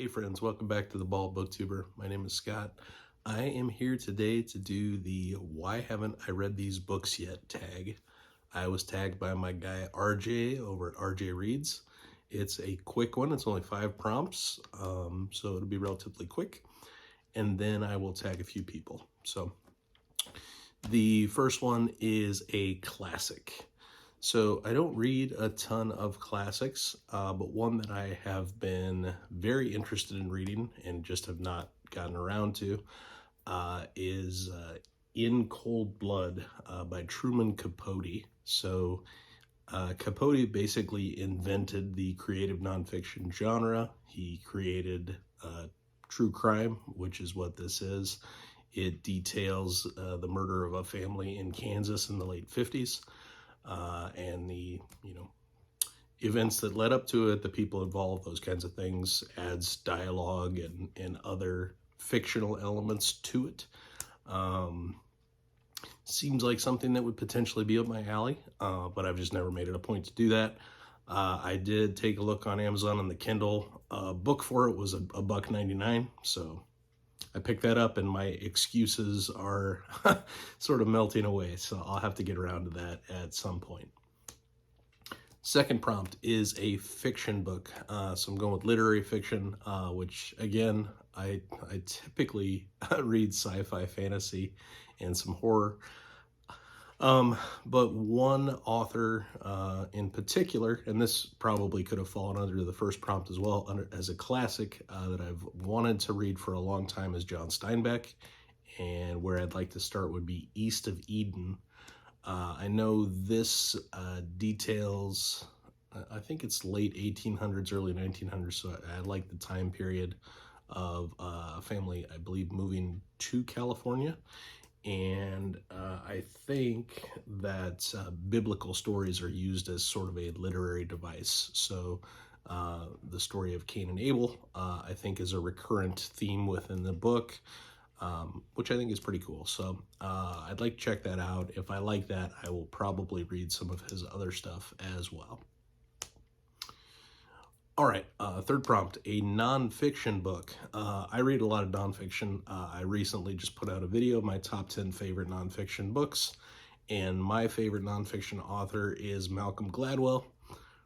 Hey friends, welcome back to the Bald Booktuber. My name is Scott. I am here today to do the Why Haven't I Read These Books Yet tag. I was tagged by my guy RJ over at RJ Reads. It's a quick one, it's only 5 prompts, so it'll be relatively quick. And then I will tag a few people. So the first one is a classic. So I don't read a ton of classics, but one that I have been very interested in reading and just have not gotten around to is In Cold Blood by Truman Capote. So Capote basically invented the creative nonfiction genre. He created true crime, which is what this is. It details the murder of a family in Kansas in the late 50s. And the events that led up to it, the people involved, those kinds of things, adds dialogue and other fictional elements to it. Seems like something that would potentially be up my alley, but I've just never made it a point to do that. I did take a look on Amazon and the Kindle. Book for it was $1.99, so I picked that up and my excuses are sort of melting away, so I'll have to get around to that at some point. Second prompt is a fiction book. So I'm going with literary fiction, which again, I typically read sci-fi, fantasy, and some horror. But one author in particular, and this probably could have fallen under the first prompt as well, as a classic that I've wanted to read for a long time, is John Steinbeck. And where I'd like to start would be East of Eden. I know this details, I think it's late 1800s, early 1900s, so I like the time period of a family, I believe, moving to California. And I think that biblical stories are used as sort of a literary device. So the story of Cain and Abel, I think, is a recurrent theme within the book, which I think is pretty cool. So I'd like to check that out. If I like that, I will probably read some of his other stuff as well. All right, third prompt, a nonfiction book. I read a lot of nonfiction. I recently just put out a video of my top 10 favorite nonfiction books, and my favorite nonfiction author is Malcolm Gladwell.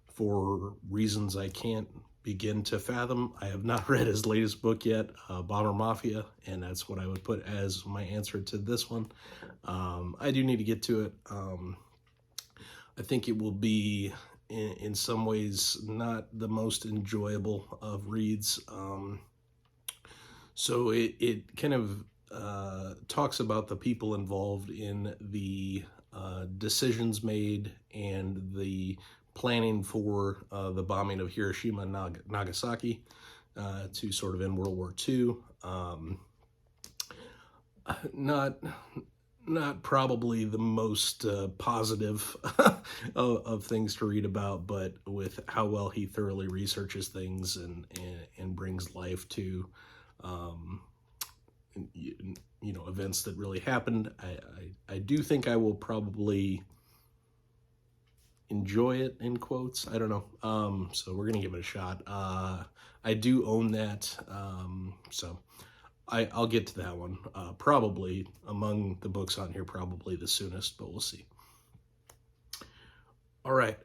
For reasons I can't begin to fathom, I have not read his latest book yet, Bomber Mafia, and that's what I would put as my answer to this one. I do need to get to it. I think it will be, in some ways, not the most enjoyable of reads. So it kind of talks about the people involved in the decisions made and the planning for the bombing of Hiroshima and Nagasaki to sort of end World War II. Not probably the most positive of things to read about, but with how well he thoroughly researches things and brings life to events that really happened, I do think I will probably enjoy it, in quotes. I don't know. So we're gonna give it a shot. I do own that, so I'll get to that one. Probably among the books on here, probably the soonest, but we'll see. All right,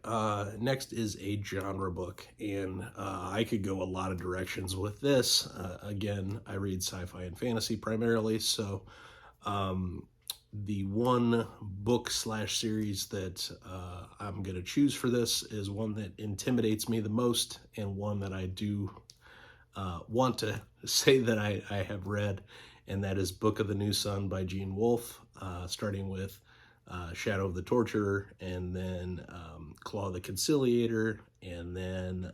next is a genre book, and I could go a lot of directions with this. Again, I read sci-fi and fantasy primarily, so the one book / series that I'm going to choose for this is one that intimidates me the most, and one that I do want to say that I have read, and that is Book of the New Sun by Gene Wolfe, starting with Shadow of the Torturer, and then Claw the Conciliator, and then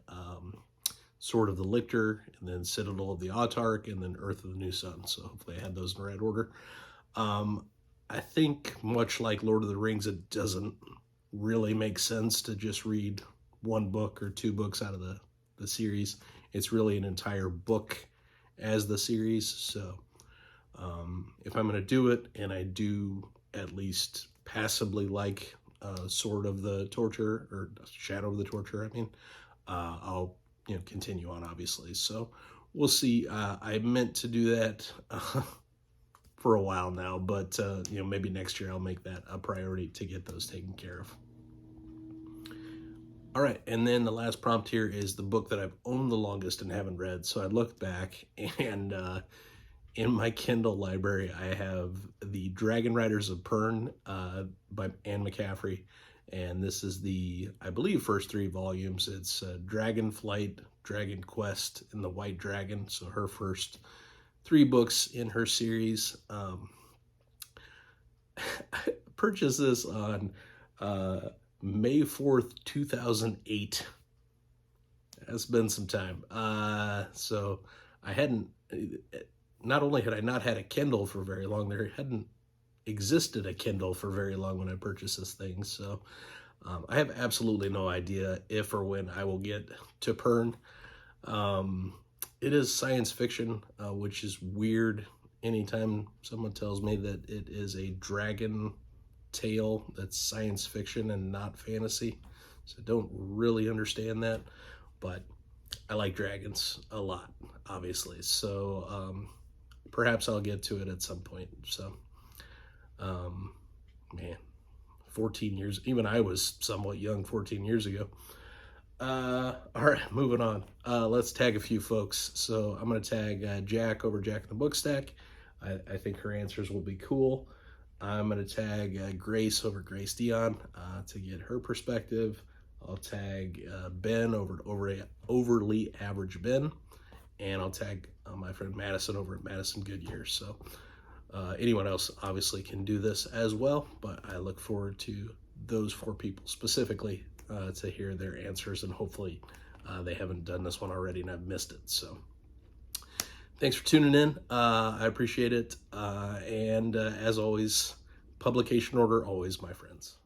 Sword of the Lictor, and then Citadel of the Autarch, and then Earth of the New Sun. So hopefully I had those in the right order. I think, much like Lord of the Rings, it doesn't really make sense to just read one book or 2 books out of the series. It's really an entire book as the series. So if I'm going to do it, and I do at least passably like Sword of the Torture, or Shadow of the Torture, I mean, I'll continue on, obviously. So we'll see. I meant to do that for a while now, but maybe next year I'll make that a priority to get those taken care of. All right, and then the last prompt here is the book that I've owned the longest and haven't read. So I looked back, and in my Kindle library, I have the Dragon Riders of Pern by Anne McCaffrey. And this is the, I believe, first 3 volumes. It's Dragon Flight, Dragon Quest, and the White Dragon. So her first 3 books in her series. I purchased this on May 4th, 2008. It's been some time. So I hadn't, not only had I not had a Kindle for very long, there hadn't existed a Kindle for very long when I purchased this thing. So I have absolutely no idea if or when I will get to Pern. It is science fiction, which is weird anytime someone tells me that it is a dragon tale that's science fiction and not fantasy. So I don't really understand that, but I like dragons a lot, obviously. So perhaps I'll get to it at some point. So, man, 14 years, even I was somewhat young 14 years ago. All right, moving on. Let's tag a few folks. So I'm going to tag Jack over Jack in the Book Stack. I think her answers will be cool. I'm going to tag Grace over Grace Dionne to get her perspective. I'll tag Ben over Overly Average Ben. And I'll tag my friend Madison over at Madison Goodyear. So anyone else obviously can do this as well, but I look forward to those 4 people specifically to hear their answers, and hopefully they haven't done this one already and I've missed it. So thanks for tuning in. I appreciate it. And as always, publication order always, my friends.